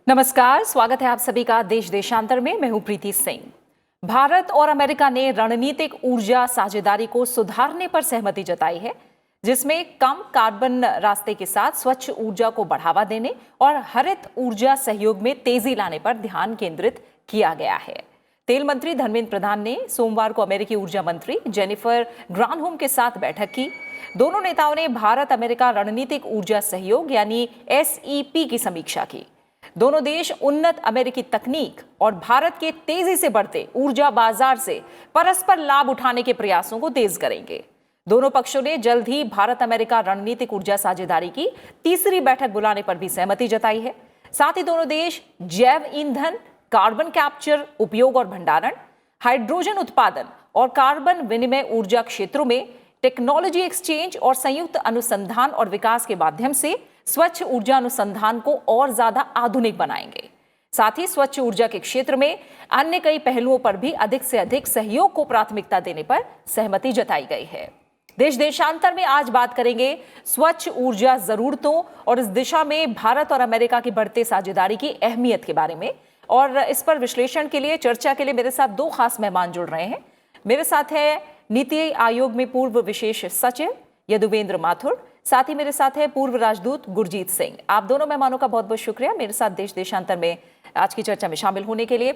नमस्कार, स्वागत है आप सभी का देश देशांतर में। मैं हूं प्रीति सिंह। भारत और अमेरिका ने रणनीतिक ऊर्जा साझेदारी को सुधारने पर सहमति जताई है, जिसमें कम कार्बन रास्ते के साथ स्वच्छ ऊर्जा को बढ़ावा देने और हरित ऊर्जा सहयोग में तेजी लाने पर ध्यान केंद्रित किया गया है। तेल मंत्री धर्मेंद्र प्रधान ने सोमवार को अमेरिकी ऊर्जा मंत्री जेनिफर ग्रानहोम के साथ बैठक की। दोनों नेताओं ने भारत अमेरिका रणनीतिक ऊर्जा सहयोग यानी SEP की समीक्षा की। दोनों देश उन्नत अमेरिकी तकनीक और भारत के तेजी से बढ़ते ऊर्जा बाजार से परस्पर लाभ उठाने के प्रयासों को तेज करेंगे। दोनों पक्षों ने जल्द ही भारत अमेरिका रणनीतिक ऊर्जा साझेदारी की तीसरी बैठक बुलाने पर भी सहमति जताई है। साथ ही दोनों देश जैव ईंधन, कार्बन कैप्चर, उपयोग और भंडारण, हाइड्रोजन उत्पादन और कार्बन विनिमय ऊर्जा क्षेत्रों में टेक्नोलॉजी एक्सचेंज और संयुक्त अनुसंधान और विकास के माध्यम से स्वच्छ ऊर्जा अनुसंधान को और ज्यादा आधुनिक बनाएंगे। साथ ही स्वच्छ ऊर्जा के क्षेत्र में अन्य कई पहलुओं पर भी अधिक से अधिक सहयोग को प्राथमिकता देने पर सहमति जताई गई है। देश देशांतर में आज बात करेंगे स्वच्छ ऊर्जा जरूरतों और इस दिशा में भारत और अमेरिका की बढ़ते साझेदारी की अहमियत के बारे में। और इस पर विश्लेषण के लिए, चर्चा के लिए मेरे साथ दो खास मेहमान जुड़ रहे हैं। मेरे साथ है नीति आयोग में पूर्व विशेष सचिव यदुवेंद्र माथुर, साथ ही मेरे साथ है पूर्व राजदूत गुरजीत सिंह। आप दोनों मेहमानों का बहुत बहुत शुक्रिया मेरे साथ देश देशांतर में आज की चर्चा में शामिल होने के लिए।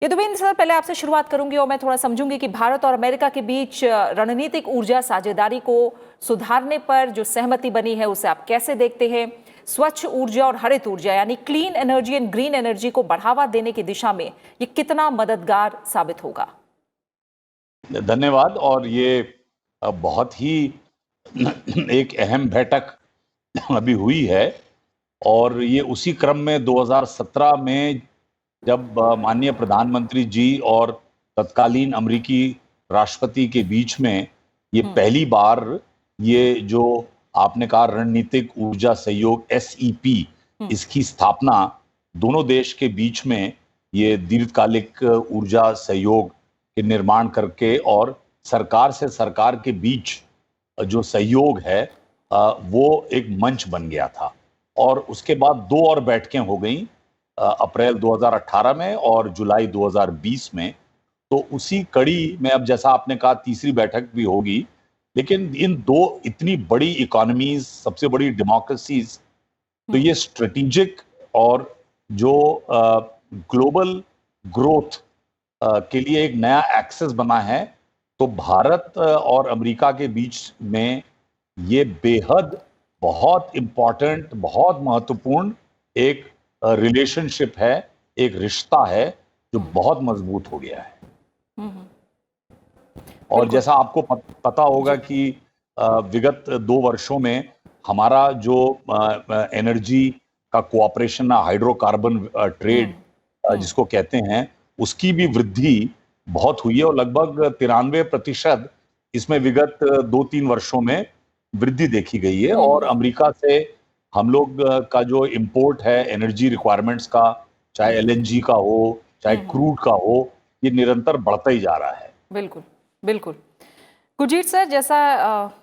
यदुवेंद्र सर, पहले आपसे शुरुआत करूंगी और मैं थोड़ा समझूंगी कि भारत और अमेरिका के बीच रणनीतिक ऊर्जा साझेदारी को सुधारने पर जो सहमति बनी है उसे आप कैसे देखते हैं? स्वच्छ ऊर्जा और हरित ऊर्जा यानी clean energy and green energy को बढ़ावा देने की दिशा में ये कितना मददगार साबित होगा? धन्यवाद। और ये बहुत ही एक अहम बैठक अभी हुई है और ये उसी क्रम में 2017 में जब माननीय प्रधानमंत्री जी और तत्कालीन अमेरिकी राष्ट्रपति के बीच में ये पहली बार ये जो आपने कहा रणनीतिक ऊर्जा सहयोग SEP, इसकी स्थापना दोनों देश के बीच में ये दीर्घकालिक ऊर्जा सहयोग के निर्माण करके और सरकार से सरकार के बीच जो सहयोग है वो एक मंच बन गया था। और उसके बाद दो और बैठकें हो गई अप्रैल 2018 में और जुलाई 2020 में। तो उसी कड़ी में अब जैसा आपने कहा तीसरी बैठक भी होगी। लेकिन इन दो इतनी बड़ी इकोनॉमीज, सबसे बड़ी डेमोक्रेसीज, तो ये स्ट्रेटेजिक और जो ग्लोबल ग्रोथ के लिए एक नया एक्सेस बना है। तो भारत और अमेरिका के बीच में ये बेहद बहुत इंपॉर्टेंट, बहुत महत्वपूर्ण एक रिलेशनशिप है, एक रिश्ता है जो बहुत मजबूत हो गया है। और जैसा आपको पता होगा कि विगत 2 वर्षों में हमारा जो एनर्जी का कोऑपरेशन, हाइड्रोकार्बन ट्रेड जिसको कहते हैं, उसकी भी वृद्धि बहुत हुई है और लगभग 93% इसमें विगत 2-3 वर्षों में वृद्धि देखी गई है। और अमेरिका से हम लोग का जो इंपोर्ट है एनर्जी रिक्वायरमेंट्स का, चाहे LNG का हो, चाहे क्रूड का हो, ये निरंतर बढ़ता ही जा रहा है। बिल्कुल बिल्कुल। गुरजीत सर, जैसा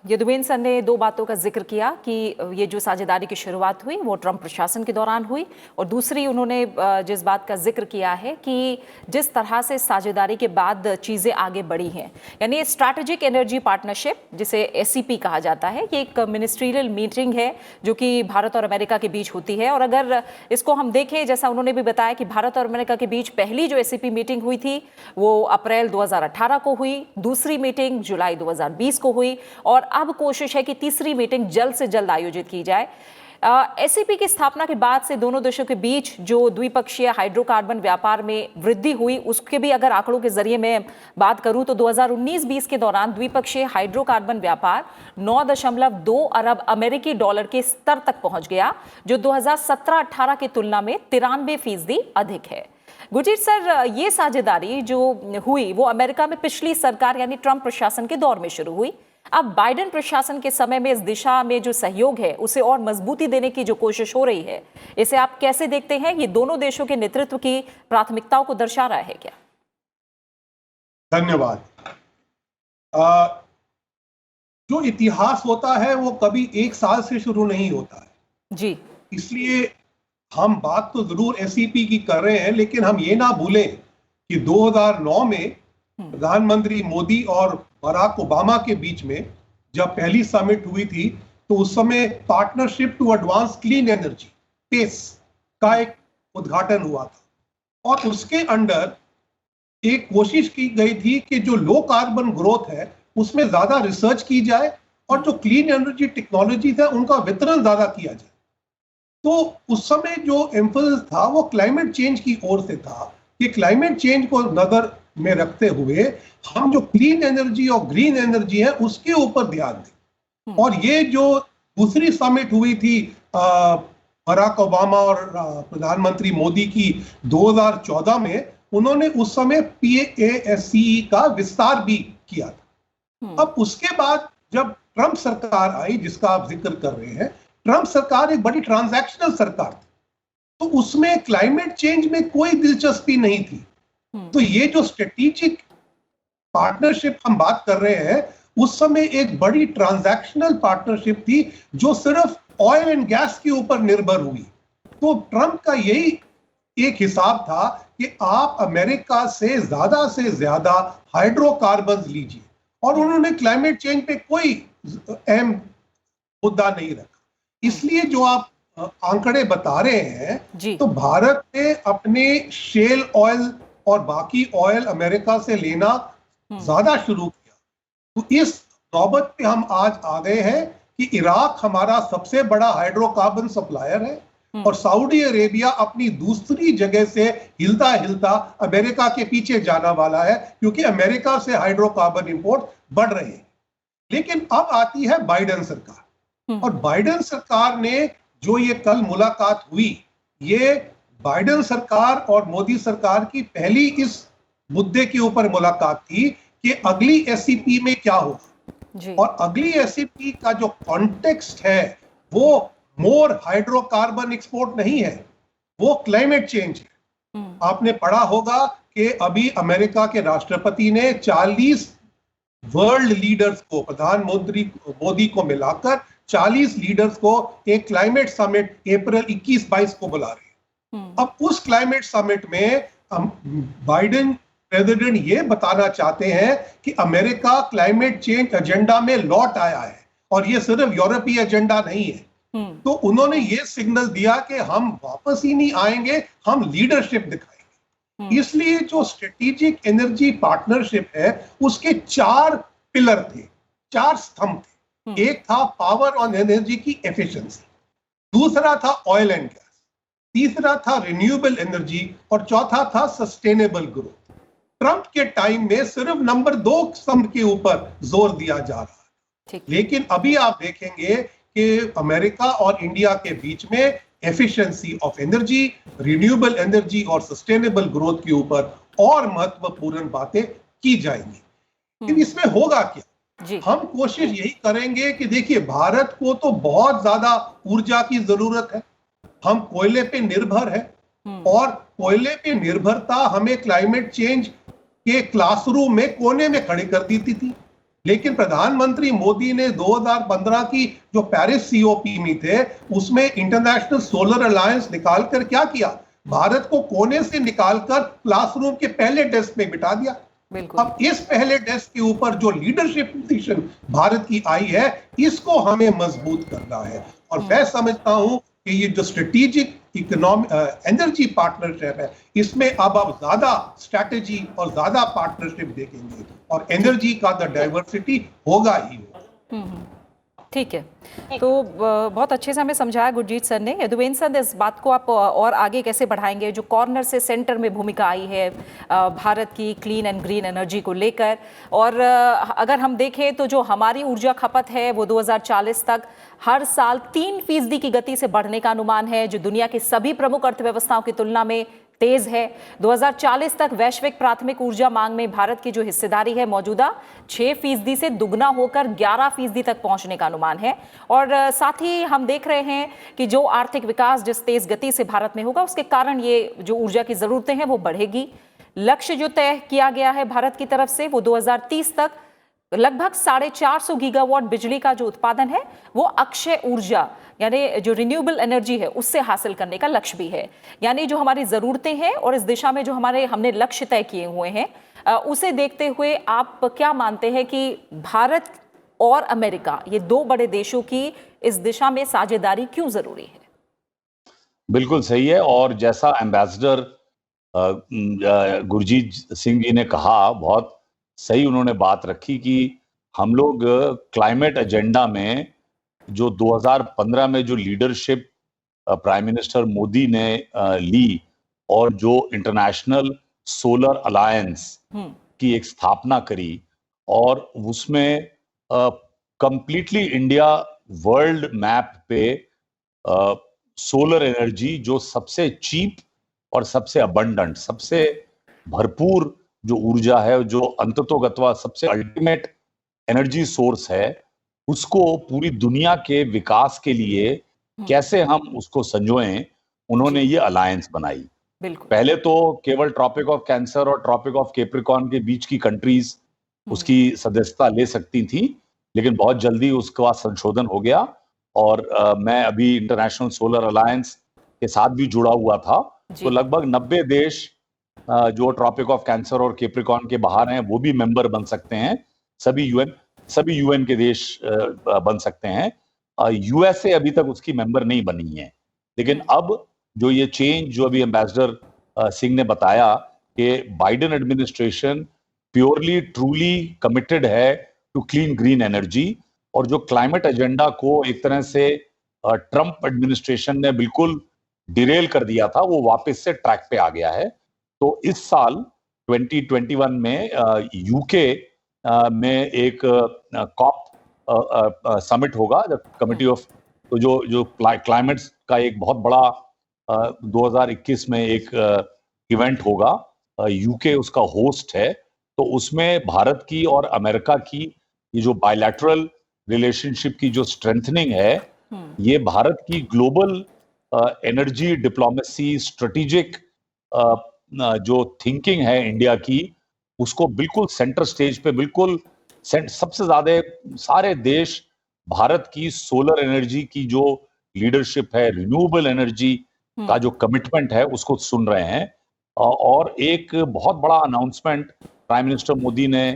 यदुवेंद्र सर ने दो बातों का जिक्र किया कि ये जो साझेदारी की शुरुआत हुई वो ट्रंप प्रशासन के दौरान हुई, और दूसरी उन्होंने जिस बात का जिक्र किया है कि जिस तरह से साझेदारी के बाद चीज़ें आगे बढ़ी हैं, यानी स्ट्रैटेजिक एनर्जी पार्टनरशिप जिसे SEP कहा जाता है, ये एक मिनिस्ट्रियल मीटिंग है जो कि भारत और अमेरिका के बीच होती है। और अगर इसको हम देखें, जैसा उन्होंने भी बताया कि भारत और अमेरिका के बीच पहली जो SEP मीटिंग हुई थी वो अप्रैल 2018 को हुई, दूसरी मीटिंग जुलाई 2020 को हुई, और अब कोशिश है कि तीसरी मीटिंग जल्द से जल्द आयोजित की जाए। SEP की स्थापना के बाद से दोनों देशों के बीच जो द्विपक्षीय हाइड्रोकार्बन व्यापार में वृद्धि हुई, उसके भी अगर आंकड़ों के जरिए मैं बात करूं तो 2019-20 के दौरान द्विपक्षीय हाइड्रोकार्बन व्यापार 9.2 अरब अमेरिकी डॉलर के स्तर तक पहुंच गया, जो 2017-18 की तुलना में 93% अधिक है। गुरजीत सर, ये साझेदारी जो हुई वो अमेरिका में पिछली सरकार यानी ट्रंप प्रशासन के दौर में शुरू हुई। अब बाइडेन प्रशासन के समय में इस दिशा में जो सहयोग है उसे और मजबूती देने की जो कोशिश हो रही है, इसे आप कैसे देखते हैं? ये दोनों देशों के नेतृत्व की प्राथमिकताओं को दर्शा रहा है क्या? धन्यवाद। जो इतिहास होता है वो कभी एक साल से शुरू नहीं होता है जी। इसलिए हम बात तो जरूर एसईपी की कर रहे हैं, लेकिन हम ये ना भूलें कि 2009 में प्रधानमंत्री मोदी और बराक ओबामा के बीच में जब पहली समिट हुई थी, तो उस समय partnership to advance clean energy pace का एक उद्घाटन हुआ था और उसके अंडर एक कोशिश की गई थी कि जो लो कार्बन ग्रोथ है उसमें ज्यादा रिसर्च की जाए और जो क्लीन एनर्जी टेक्नोलॉजीज है उनका वितरण ज्यादा किया जाए। तो उस समय जो एम्फोसिस था वो क्लाइमेट चेंज की ओर से था कि क्लाइमेट चेंज को नजर में रखते हुए हम जो क्लीन एनर्जी और ग्रीन एनर्जी है उसके ऊपर ध्यान दें। और ये जो दूसरी समिट हुई थी बराक ओबामा और प्रधानमंत्री मोदी की 2014 में, उन्होंने उस समय PASCE का विस्तार भी किया था। अब उसके बाद जब ट्रंप सरकार आई जिसका आप जिक्र कर रहे हैं, ट्रंप सरकार एक बड़ी ट्रांजैक्शनल सरकार थी, तो उसमें क्लाइमेट चेंज में कोई दिलचस्पी नहीं थी। तो ये जो स्ट्रेटेजिक पार्टनरशिप हम बात कर रहे हैं, उस समय एक बड़ी ट्रांजैक्शनल पार्टनरशिप थी जो सिर्फ ऑयल एंड गैस के ऊपर निर्भर हुई। तो ट्रंप का यही एक हिसाब था कि आप अमेरिका से ज्यादा हाइड्रोकार्बन लीजिए, और उन्होंने क्लाइमेट चेंज पे कोई अहम मुद्दा नहीं रखा। इसलिए जो आप आंकड़े बता रहे हैं, तो भारत ने अपने शेल ऑयल और बाकी ऑयल अमेरिका से लेना ज्यादा शुरू किया। तो इस नौबत पे हम आज आ गए हैं कि इराक हमारा सबसे बड़ा हाइड्रोकार्बन सप्लायर है और सऊदी अरेबिया अपनी दूसरी जगह से हिलता हिलता अमेरिका के पीछे जाना वाला है, क्योंकि अमेरिका से हाइड्रोकार्बन इंपोर्ट बढ़ रहे हैं। लेकिन अब आती है बाइडेन सरकार, और बाइडेन सरकार ने जो ये कल मुलाकात हुई, ये बाइडेन सरकार और मोदी सरकार की पहली इस मुद्दे के ऊपर मुलाकात थी कि अगली एससीपी में क्या होगा। और अगली एससीपी का जो कॉन्टेक्स्ट है वो मोर हाइड्रोकार्बन एक्सपोर्ट नहीं है, वो क्लाइमेट चेंज है। आपने पढ़ा होगा कि अभी अमेरिका के राष्ट्रपति ने 40 वर्ल्ड लीडर्स को, प्रधानमंत्री मोदी को मिलाकर 40 लीडर्स को एक क्लाइमेट समिट अप्रैल 21-22 को बुला रहे हैं। अब उस क्लाइमेट समिट में बाइडेन प्रेसिडेंट ये बताना चाहते हैं कि अमेरिका क्लाइमेट चेंज एजेंडा में लौट आया है और ये सिर्फ यूरोपीय एजेंडा नहीं है। तो उन्होंने ये सिग्नल दिया कि हम वापस ही नहीं आएंगे, हम लीडरशिप दिखाएंगे। इसलिए जो स्ट्रेटेजिक एनर्जी पार्टनरशिप है उसके 4 पिलर थे, 4 स्तंभ थे। एक था पावर ऑन एनर्जी की एफिशिएंसी, दूसरा था ऑयल एंड गैस, तीसरा था रिन्यूएबल एनर्जी और चौथा था सस्टेनेबल ग्रोथ। ट्रंप के टाइम में सिर्फ नंबर 2 स्तंभ के ऊपर जोर दिया जा रहा है, लेकिन अभी आप देखेंगे कि अमेरिका और इंडिया के बीच में efficiency of energy, renewable energy और सस्टेनेबल ग्रोथ के ऊपर और महत्वपूर्ण बातें की जाएंगी। तो इसमें होगा क्या? हम कोशिश यही करेंगे कि देखिए, भारत को तो बहुत ज्यादा ऊर्जा की जरूरत है, हम कोयले पे निर्भर है, और कोयले पे निर्भरता हमें क्लाइमेट चेंज के क्लासरूम में कोने में खड़ी कर देती थी। लेकिन प्रधानमंत्री मोदी ने 2015 की जो पेरिस सीओपी में थे, उसमें इंटरनेशनल सोलर अलायंस निकालकर क्या किया, भारत को कोने से निकालकर क्लासरूम के पहले डेस्क में बिठा दिया। अब इस पहले डेस्क के ऊपर जो लीडरशिप पोजीशन भारत की आई है, इसको हमें मजबूत करना है। और मैं समझता हूं कि ये जो स्ट्रेटेजिक इकोनॉमिक एनर्जी पार्टनरशिप है, इसमें अब आप ज्यादा स्ट्रैटेजी और ज्यादा पार्टनरशिप देखेंगे और एनर्जी का द डाइवर्सिटी होगा ही होगा। ठीक है, तो बहुत अच्छे से हमें समझाया गुरजीत सर ने। यदुवेंद्र सर, इस बात को आप और आगे कैसे बढ़ाएंगे, जो कॉर्नर से सेंटर में भूमिका आई है भारत की क्लीन एंड ग्रीन एनर्जी को लेकर, और अगर हम देखें तो जो हमारी ऊर्जा खपत है वो 2040 तक हर साल 3% की गति से बढ़ने का अनुमान है, जो दुनिया की सभी प्रमुख अर्थव्यवस्थाओं की तुलना में तेज है। 2040 तक वैश्विक प्राथमिक ऊर्जा मांग में भारत की जो हिस्सेदारी है मौजूदा 6% से दुगना होकर 11% तक पहुंचने का अनुमान है। और साथ ही हम देख रहे हैं कि जो आर्थिक विकास जिस तेज गति से भारत में होगा, उसके कारण ये जो ऊर्जा की जरूरतें हैं वो बढ़ेगी। लक्ष्य जो तय किया गया है भारत की तरफ से वो 2030 तक लगभग 450 गीगावाट बिजली का जो उत्पादन है वो अक्षय ऊर्जा यानी जो रिन्यूएबल एनर्जी है उससे हासिल करने का लक्ष्य भी है। यानी जो हमारी ज़रूरतें हैं और इस दिशा में जो हमने लक्ष्य तय किए हुए हैं उसे देखते हुए आप क्या मानते हैं कि भारत और अमेरिका, ये दो बड़े देशों की इस दिशा में साझेदारी क्यों ज़रूरी है? बिल्कुल सही है। और जैसा एम्बेसडर गुरजीत सिंह जी ने कहा, बहुत सही उन्होंने बात रखी कि हम लोग क्लाइमेट एजेंडा में जो 2015 में जो लीडरशिप प्राइम मिनिस्टर मोदी ने ली और जो इंटरनेशनल सोलर अलायंस की एक स्थापना करी और उसमें कंप्लीटली इंडिया वर्ल्ड मैप पे सोलर एनर्जी जो सबसे चीप और सबसे अबंडेंट, सबसे भरपूर जो ऊर्जा है, जो अंततोगत्वा सबसे अल्टीमेट एनर्जी सोर्स है, उसको पूरी दुनिया के विकास के लिए कैसे हम उसको संजोएं, उन्होंने ये अलायंस बनाई। पहले तो केवल ट्रॉपिक ऑफ कैंसर और ट्रॉपिक ऑफ कैप्रिकॉर्न के बीच की कंट्रीज उसकी सदस्यता ले सकती थी, लेकिन बहुत जल्दी उसका संशोधन हो गया और मैं अभी इंटरनेशनल सोलर अलायंस के साथ भी जुड़ा हुआ था। तो लगभग 90 देश जो ट्रॉपिक ऑफ कैंसर और कैप्रिकॉर्न के बाहर हैं वो भी मेंबर बन सकते हैं। सभी यूएन के देश बन सकते हैं। यूएसए अभी तक उसकी मेंबर नहीं बनी है, लेकिन अब जो ये चेंज जो अभी एम्बेसडर सिंह ने बताया कि Biden administration purely truly committed है टू क्लीन ग्रीन एनर्जी, और जो क्लाइमेट एजेंडा को एक तरह से ट्रंप एडमिनिस्ट्रेशन ने बिल्कुल डिरेल कर दिया था, वो वापस से ट्रैक पे आ गया है। तो इस साल 2021 में यूके में एक कॉप समिट होगा, कमिटी ऑफ, तो जो क्लाइमेट का एक बहुत बड़ा 2021 में एक इवेंट होगा, यूके उसका होस्ट है। तो उसमें भारत की और अमेरिका की ये जो बायलैटरल रिलेशनशिप की जो स्ट्रेंथनिंग है, ये भारत की ग्लोबल एनर्जी डिप्लोमेसी स्ट्रेटेजिक जो थिंकिंग है इंडिया की, उसको बिल्कुल सेंटर स्टेज पे, बिल्कुल सबसे ज्यादा सारे देश भारत की सोलर एनर्जी की जो लीडरशिप है, रिन्यूएबल एनर्जी का जो कमिटमेंट है, उसको सुन रहे हैं। और एक बहुत बड़ा अनाउंसमेंट प्राइम मिनिस्टर मोदी ने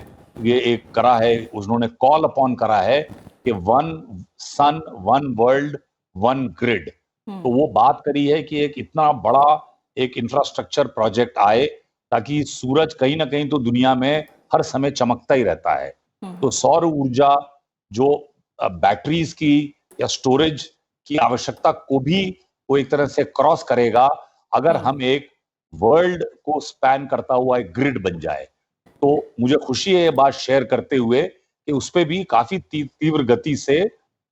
ये एक करा है, उन्होंने कॉल अपॉन करा है कि one sun one world one grid. तो वो बात करी है कि एक इतना बड़ा एक इंफ्रास्ट्रक्चर प्रोजेक्ट आए ताकि सूरज कहीं ना कहीं तो दुनिया में हर समय चमकता ही रहता है। तो सौर ऊर्जा जो बैटरीज की या स्टोरेज की आवश्यकता को भी वो एक तरह से क्रॉस करेगा अगर हम एक वर्ल्ड को स्पैन करता हुआ एक ग्रिड बन जाए। तो मुझे खुशी है ये बात शेयर करते हुए कि उस पे भी काफी तीव्र गति से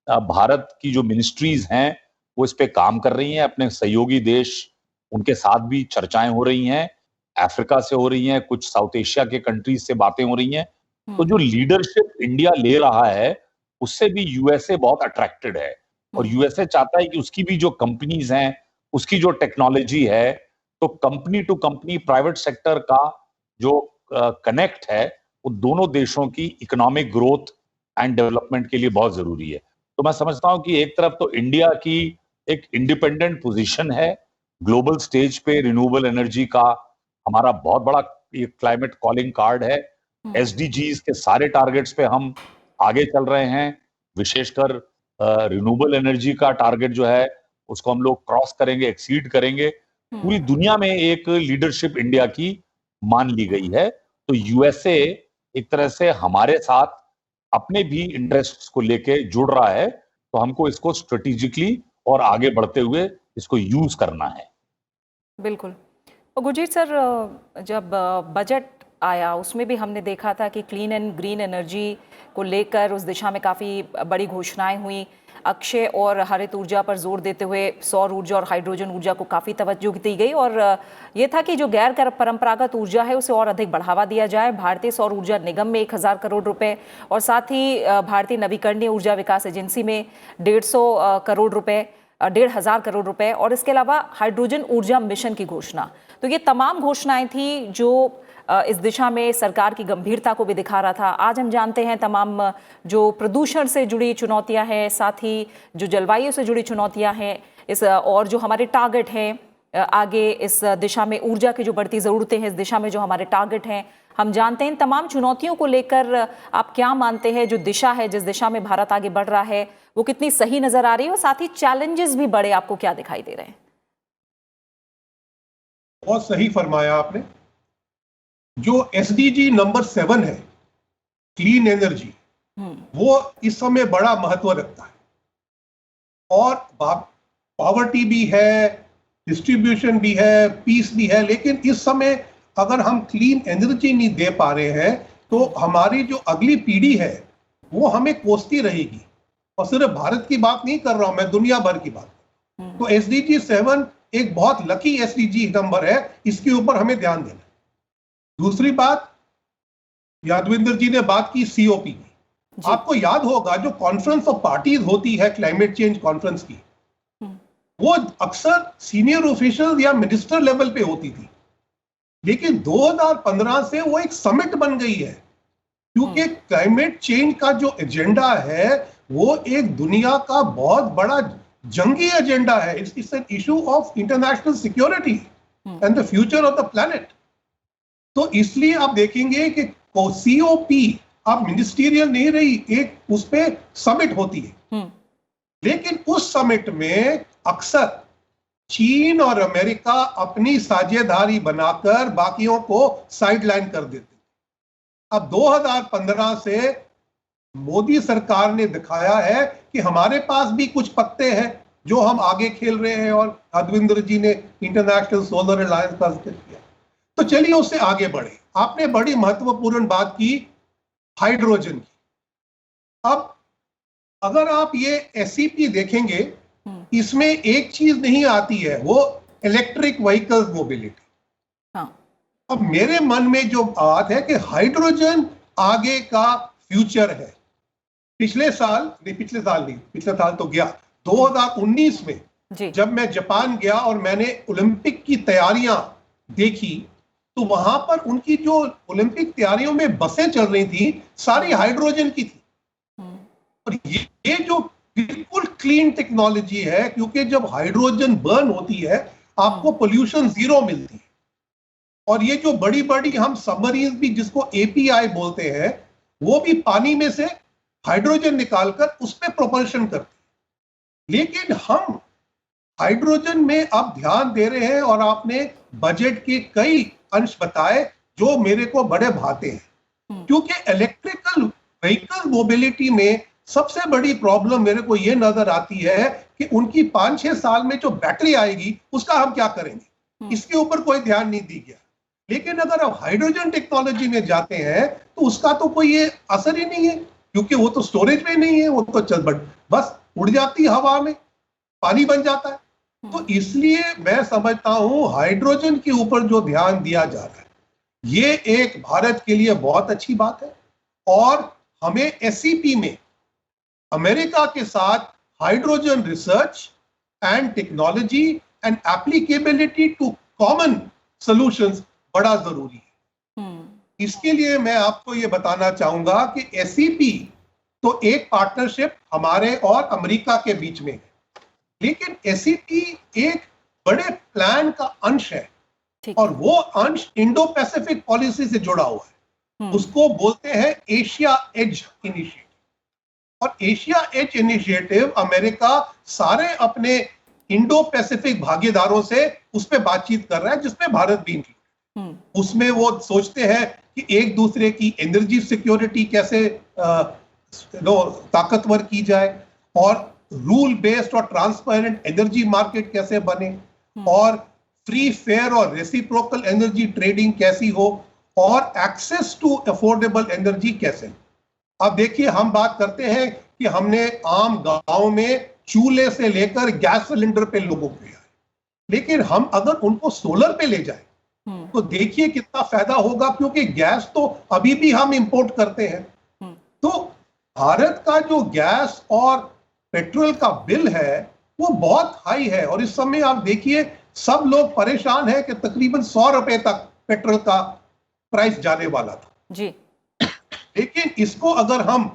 भारत की जो मिनिस्ट्रीज हैं वो इस पे काम कर रही हैं। अपने सहयोगी देश, उनके साथ भी चर्चाएं हो रही हैं, अफ्रीका से हो रही हैं, कुछ साउथ एशिया के कंट्रीज से बातें हो रही हैं। तो जो लीडरशिप इंडिया ले रहा है उससे भी यूएसए बहुत अट्रैक्टेड है, और यूएसए चाहता है कि उसकी भी जो कंपनीज हैं, उसकी जो टेक्नोलॉजी है, तो company to company private sector का जो कनेक्ट है वो दोनों देशों की इकोनॉमिक ग्रोथ एंड डेवलपमेंट के लिए बहुत जरूरी है। तो मैं समझता हूं कि एक तरफ तो इंडिया की एक इंडिपेंडेंट पोजीशन है ग्लोबल स्टेज पे, रिन्यूएबल एनर्जी का हमारा बहुत बड़ा ये क्लाइमेट कॉलिंग कार्ड है। एसडीजीज के सारे टारगेट्स पे हम आगे चल रहे हैं, विशेषकर रिन्यूएबल एनर्जी का टारगेट जो है उसको हम लोग क्रॉस करेंगे, एक्सीड करेंगे। पूरी दुनिया में एक लीडरशिप इंडिया की मान ली गई है। तो यूएसए एक तरह से हमारे साथ अपने भी इंटरेस्ट्स को लेके जुड़ रहा है, तो हमको इसको स्ट्रेटेजिकली और आगे बढ़ते हुए इसको यूज करना है। बिल्कुल। और गुरजीत सर, जब बजट आया उसमें भी हमने देखा था कि क्लीन एंड ग्रीन एनर्जी को लेकर उस दिशा में काफ़ी बड़ी घोषणाएं हुई। अक्षय और हरित ऊर्जा पर जोर देते हुए सौर ऊर्जा और हाइड्रोजन ऊर्जा को काफ़ी तवज्जो दी गई, और ये था कि जो गैर परंपरागत ऊर्जा है उसे और अधिक बढ़ावा दिया जाए। भारतीय सौर ऊर्जा निगम में 1000 करोड़ रुपए, और साथ ही भारतीय नवीकरणीय ऊर्जा विकास एजेंसी में 150 करोड़ रुपए, 1,500 करोड़ रुपए, और इसके अलावा हाइड्रोजन ऊर्जा मिशन की घोषणा। तो ये तमाम घोषणाएं थी जो इस दिशा में सरकार की गंभीरता को भी दिखा रहा था। आज हम जानते हैं तमाम जो प्रदूषण से जुड़ी चुनौतियां हैं, साथ ही जो जलवायु से जुड़ी चुनौतियां हैं, इस और जो हमारे टारगेट हैं आगे इस दिशा में, ऊर्जा की जो बढ़ती ज़रूरतें हैं इस दिशा में, जो हमारे टारगेट हैं, हम जानते हैं तमाम चुनौतियों को लेकर आप क्या मानते हैं, जो दिशा है, जिस दिशा में भारत आगे बढ़ रहा है, वो कितनी सही नजर आ रही है, और साथ ही चैलेंजेस भी बड़े आपको क्या दिखाई दे रहे हैं? बहुत सही फरमाया आपने। जो SDG नंबर 7 है, क्लीन एनर्जी, वो इस समय बड़ा महत्व रखता है। और पॉवर्टी भी है, डिस्ट्रीब्यूशन भी है, पीस भी है, लेकिन इस समय अगर हम क्लीन एनर्जी नहीं दे पा रहे हैं तो हमारी जो अगली पीढ़ी है वो हमें कोसती रहेगी। और सिर्फ भारत की बात नहीं कर रहा हूं मैं, दुनिया भर की बात। तो SDG 7 एक बहुत लकी SDG नंबर है, इसके ऊपर हमें ध्यान देना। दूसरी बात, यादविंदर जी ने बात की COP की। आपको याद होगा जो कॉन्फ्रेंस ऑफ पार्टीज होती है क्लाइमेट चेंज कॉन्फ्रेंस की, वो अक्सर सीनियर ऑफिशियल या मिनिस्टर लेवल पे होती थी, लेकिन 2015 से वो एक समिट बन गई है, क्योंकि क्लाइमेट चेंज का जो एजेंडा है वो एक दुनिया का बहुत बड़ा जंगी एजेंडा है। It's an issue of international security and the future of the planet. तो इसलिए आप देखेंगे कि COP अब मिनिस्टीरियल नहीं रही, एक उस पे समिट होती है। लेकिन उस समिट में अक्सर चीन और अमेरिका अपनी साझेदारी बनाकर बाकियों को साइडलाइन कर देते। अब 2015 से मोदी सरकार ने दिखाया है कि हमारे पास भी कुछ पत्ते हैं जो हम आगे खेल रहे हैं, और अद्विंदर जी ने इंटरनेशनल सोलर अलायंस का जिक्र किया। तो चलिए उससे आगे बढ़े। आपने बड़ी महत्वपूर्ण बात की हाइड्रोजन की। अब अगर आप ये SEP देखेंगे, इसमें एक चीज नहीं आती है, वो इलेक्ट्रिक व्हीकल्स मोबिलिटी। अब मेरे मन में जो बात है कि हाइड्रोजन आगे का फ्यूचर है। पिछले साल तो गया 2019 में जब मैं जापान गया और मैंने ओलंपिक की तैयारियां देखी, तो वहां पर उनकी जो ओलंपिक तैयारियों में बसें चल रही थी सारी हाइड्रोजन की थी। और ये जो बिल्कुल क्लीन टेक्नोलॉजी है, क्योंकि जब हाइड्रोजन बर्न होती है आपको पोल्यूशन जीरो मिलती है। और ये जो बड़ी बड़ी हम सबमरीन भी जिसको API बोलते हैं, वो भी पानी में से हाइड्रोजन निकालकर उस पर प्रोपल्शन करते हैं। लेकिन हम हाइड्रोजन में अब ध्यान दे रहे हैं, और आपने बजट के कई अंश बताए जो मेरे को बड़े भाते हैं। क्योंकि इलेक्ट्रिकल व्हीकल मोबिलिटी में सबसे बड़ी प्रॉब्लम मेरे को ये नजर आती है कि उनकी 5-6 साल में जो बैटरी आएगी उसका हम क्या करेंगे, इसके ऊपर कोई ध्यान नहीं दी गया। लेकिन अगर आप हाइड्रोजन टेक्नोलॉजी में जाते हैं तो उसका तो कोई ये असर ही नहीं है, क्योंकि वो तो स्टोरेज में नहीं है, वो तो बस उड़ जाती है हवा में, पानी बन जाता है। तो इसलिए मैं समझता हूं हाइड्रोजन के ऊपर जो ध्यान दिया जा रहा है ये एक भारत के लिए बहुत अच्छी बात है। और हमें SEP में अमेरिका के साथ hydrogen research and technology and applicability to common solutions बड़ा जरूरी है। इसके लिए मैं आपको ये बताना चाहूंगा कि SEP तो एक पार्टनरशिप हमारे और अमेरिका के बीच में है, लेकिन SEP एक बड़े प्लान का अंश है, और वो अंश इंडो पैसिफिक पॉलिसी से जुड़ा हुआ है। उसको बोलते हैं एशिया एज इनिशिएटिव। और एशिया एज इनिशिएटिव अमेरिका सारे अपने इंडो पैसिफिक भागीदारों से उस पर बातचीत कर रहा है, जिसमें भारत भी इंक्लूड। उसमें वो सोचते हैं कि एक दूसरे की एनर्जी सिक्योरिटी कैसे ताकतवर की जाए, और रूल बेस्ड और ट्रांसपेरेंट एनर्जी मार्केट कैसे बने, और फ्री फेयर और रेसिप्रोकल एनर्जी ट्रेडिंग कैसी हो, और एक्सेस टू अफोर्डेबल एनर्जी कैसे। अब देखिए, हम बात करते हैं कि हमने आम गांव में चूल्हे से लेकर गैस सिलेंडर पे लोगों को दिया है, लेकिन हम अगर उनको सोलर पे ले जाए तो देखिए कितना फायदा होगा, क्योंकि गैस तो अभी भी हम इंपोर्ट करते हैं। तो भारत का जो गैस और पेट्रोल का बिल है वो बहुत हाई है, और इस समय आप देखिए सब लोग परेशान हैं कि तकरीबन 100 रुपए तक पेट्रोल का प्राइस जाने वाला था जी। लेकिन इसको अगर हम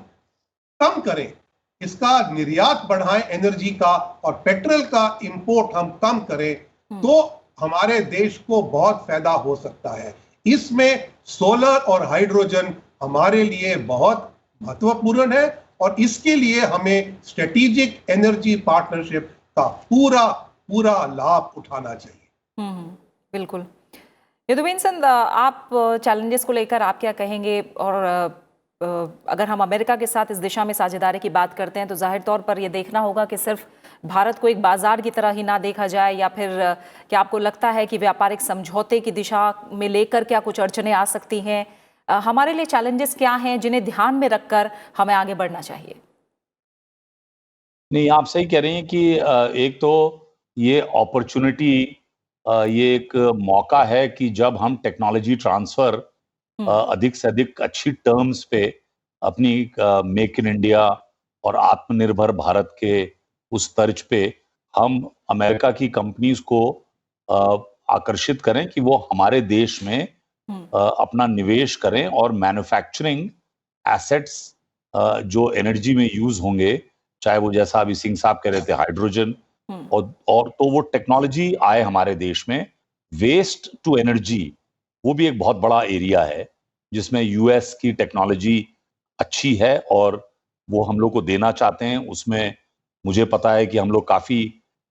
कम करें, इसका निर्यात बढ़ाएं एनर्जी का और पेट्रोल का इंपोर्ट हम कम करें तो हमारे देश को बहुत फायदा हो सकता है। इसमें सोलर और हाइड्रोजन हमारे लिए बहुत महत्वपूर्ण है और इसके लिए हमें स्ट्रेटेजिक एनर्जी पार्टनरशिप का पूरा पूरा लाभ उठाना चाहिए। बिल्कुल। यदुवीन सिंह, आप चैलेंजेस को लेकर आप क्या कहेंगे? और अगर हम अमेरिका के साथ इस दिशा में साझेदारी की बात करते हैं तो जाहिर तौर पर यह देखना होगा कि सिर्फ भारत को एक बाजार की तरह ही ना देखा जाए, या फिर क्या आपको लगता है कि व्यापारिक समझौते की दिशा में लेकर क्या कुछ अड़चनें आ सकती हैं? हमारे लिए चैलेंजेस क्या हैं जिन्हें ध्यान में रखकर हमें आगे बढ़ना चाहिए? नहीं, आप सही कह रही हैं कि एक तो ये अपॉर्चुनिटी, ये एक मौका है कि जब हम टेक्नोलॉजी ट्रांसफर अधिक से अधिक अच्छी टर्म्स पे अपनी मेक इन इंडिया और आत्मनिर्भर भारत के उस तर्ज पे हम अमेरिका की कंपनीज को आकर्षित करें कि वो हमारे देश में अपना निवेश करें और मैन्युफैक्चरिंग एसेट्स जो एनर्जी में यूज होंगे, चाहे वो जैसा अभी सिंह साहब कह रहे थे हाइड्रोजन, और तो वो टेक्नोलॉजी आए हमारे देश में। वेस्ट टू एनर्जी वो भी एक बहुत बड़ा एरिया है जिसमें यूएस की टेक्नोलॉजी अच्छी है और वो हम लोग को देना चाहते हैं। उसमें मुझे पता है कि हम लोग काफी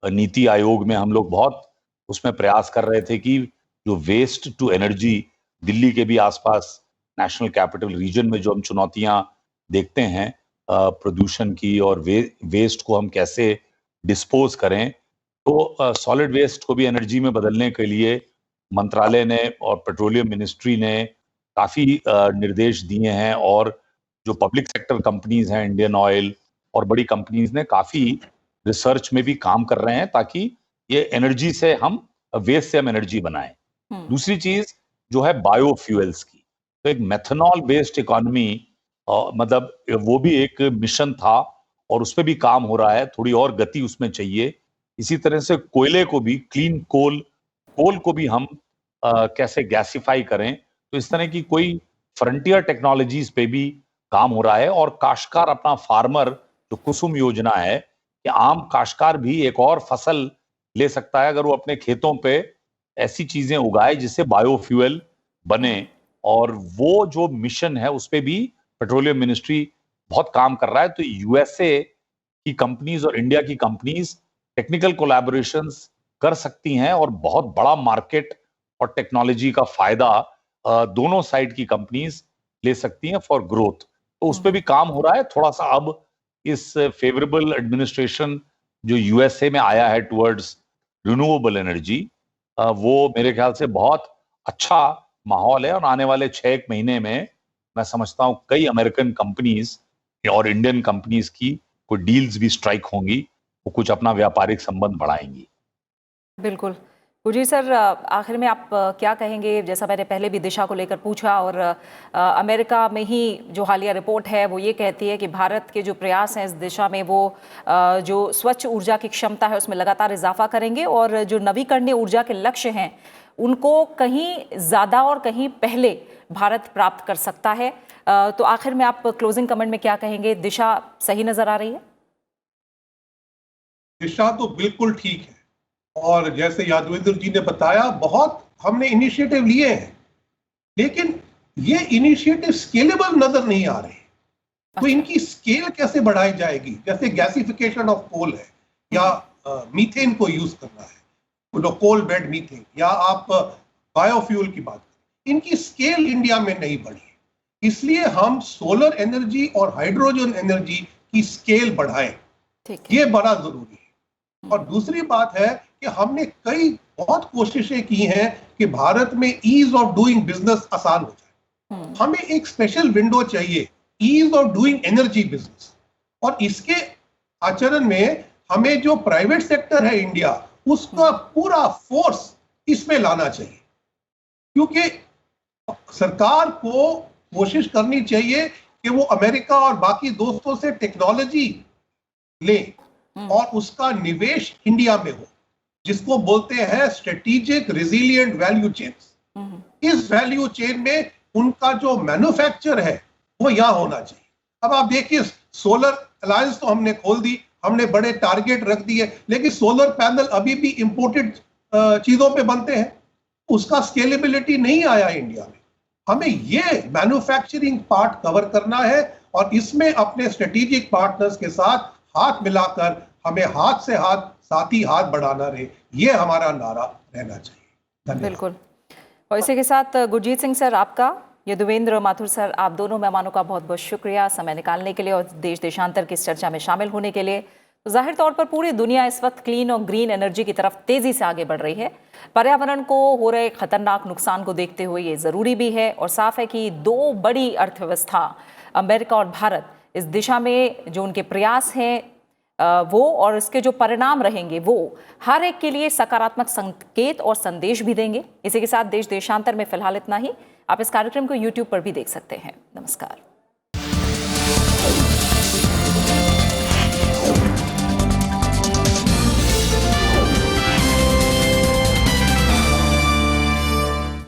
नीति आयोग में हम लोग बहुत उसमें प्रयास कर रहे थे कि जो वेस्ट टू एनर्जी दिल्ली के भी आसपास नेशनल कैपिटल रीजन में जो हम चुनौतियां देखते हैं प्रदूषण की और वेस्ट को हम कैसे डिस्पोज करें, तो सॉलिड वेस्ट को भी एनर्जी में बदलने के लिए मंत्रालय ने और पेट्रोलियम मिनिस्ट्री ने काफी निर्देश दिए हैं और जो पब्लिक सेक्टर कंपनीज हैं, इंडियन ऑयल और बड़ी कंपनीज ने काफी रिसर्च में भी काम कर रहे हैं ताकि ये एनर्जी से हम वेस्ट से हम एनर्जी बनाएं। दूसरी चीज जो है बायोफ्यूल्स की, तो एक मेथनॉल बेस्ड इकोनॉमी, मतलब वो भी एक मिशन था और उस पर भी काम हो रहा है, थोड़ी और गति उसमें चाहिए। इसी तरह से कोयले को भी, क्लीन कोल को भी हम कैसे गैसिफाई करें, तो इस तरह की कोई फ्रंटियर टेक्नोलॉजीज पे भी काम हो रहा है। और काश्तकार अपना फार्मर जो कुसुम योजना है कि आम काश्तकार भी एक और फसल ले सकता है अगर वो अपने खेतों पे ऐसी चीजें उगाए जिससे बायोफ्यूल बने, और वो जो मिशन है उस पे भी पेट्रोलियम मिनिस्ट्री बहुत काम कर रहा है। तो यूएसए की कंपनीज और इंडिया की कंपनीज टेक्निकल कोलैबोरेशंस कर सकती हैं और बहुत बड़ा मार्केट और टेक्नोलॉजी का फायदा दोनों साइड की कंपनीज ले सकती हैं फॉर ग्रोथ। तो उस पर भी काम हो रहा है। थोड़ा सा अब इस फेवरेबल एडमिनिस्ट्रेशन जो यूएसए में आया है टुवर्ड्स रिन्यूएबल एनर्जी, वो मेरे ख्याल से बहुत अच्छा माहौल है और आने वाले 6 महीने में मैं समझता हूं कई अमेरिकन कंपनीज और इंडियन कंपनीज की कोई डील्स भी स्ट्राइक होंगी, वो कुछ अपना व्यापारिक संबंध बढ़ाएंगी। बिल्कुल। गुरजीत सर, आखिर में आप क्या कहेंगे? जैसा मैंने पहले भी दिशा को लेकर पूछा, और अमेरिका में ही जो हालिया रिपोर्ट है वो ये कहती है कि भारत के जो प्रयास हैं इस दिशा में वो जो स्वच्छ ऊर्जा की क्षमता है उसमें लगातार इजाफा करेंगे और जो नवीकरणीय ऊर्जा के लक्ष्य हैं उनको कहीं ज़्यादा और कहीं पहले भारत प्राप्त कर सकता है। तो आखिर में आप क्लोजिंग कमेंट में क्या कहेंगे? दिशा सही नजर आ रही है? दिशा तो बिल्कुल ठीक है और जैसे यादवेंद्र जी ने बताया बहुत हमने इनिशिएटिव लिए हैं, लेकिन ये इनिशिएटिव स्केलेबल नजर नहीं आ रहे। तो इनकी स्केल कैसे बढ़ाई जाएगी? जैसे गैसिफिकेशन ऑफ कोल है या मीथेन को यूज करना है, कोल बेड मीथेन, या आप बायोफ्यूल की बात करें, इनकी स्केल इंडिया में नहीं बढ़ी। इसलिए हम सोलर एनर्जी और हाइड्रोजन एनर्जी की स्केल बढ़ाएं, ये बड़ा जरूरी है। और दूसरी बात है कि हमने कई बहुत कोशिशें की हैं कि भारत में ईज ऑफ डूइंग बिजनेस आसान हो जाए। हमें एक स्पेशल विंडो चाहिए, ease of doing energy business, और इसके आचरण में हमें जो प्राइवेट सेक्टर है इंडिया उसका पूरा फोर्स इसमें लाना चाहिए, क्योंकि सरकार को कोशिश करनी चाहिए कि वो अमेरिका और बाकी दोस्तों से टेक्नोलॉजी ले और उसका निवेश इंडिया में हो, जिसको बोलते हैं स्ट्रेटेजिक रेजिलिएंट वैल्यू चेन्स। इस वैल्यू चेन में उनका जो मैन्युफैक्चर है वो यहाँ होना चाहिए। अब आप देखिए, सोलर अलायंस तो हमने खोल दी, हमने बड़े टारगेट रख दिए, लेकिन सोलर पैनल अभी भी इंपोर्टेड चीजों पे बनते हैं, उसका स्केलेबिलिटी नहीं आया इंडिया में। हमें ये मैन्युफैक्चरिंग पार्ट कवर करना है और इसमें अपने स्ट्रेटेजिक पार्टनर्स के साथ हाथ मिलाकर हमें हाथ से हाथ, साथ ही हाथ बढ़ाना रहे, ये हमारा नारा रहना चाहिए। धन्यवाद। बिल्कुल। और इसी के साथ गुरजीत सिंह सर, आपका, यदुवेंद्र माथुर सर, आप दोनों मेहमानों का बहुत बहुत शुक्रिया समय निकालने के लिए और देश देशांतर की इस चर्चा में शामिल होने के लिए। तो जाहिर तौर पर पूरी दुनिया इस वक्त क्लीन और ग्रीन एनर्जी की तरफ तेजी से आगे बढ़ रही है। पर्यावरण को हो रहे खतरनाक नुकसान को देखते हुए ये ज़रूरी भी है और साफ है कि दो बड़ी अर्थव्यवस्था अमेरिका और भारत इस दिशा में जो उनके प्रयास हैं वो और इसके जो परिणाम रहेंगे वो हर एक के लिए सकारात्मक संकेत और संदेश भी देंगे। इसी के साथ देश देशांतर में फिलहाल इतना ही। आप इस कार्यक्रम को YouTube पर भी देख सकते हैं। नमस्कार।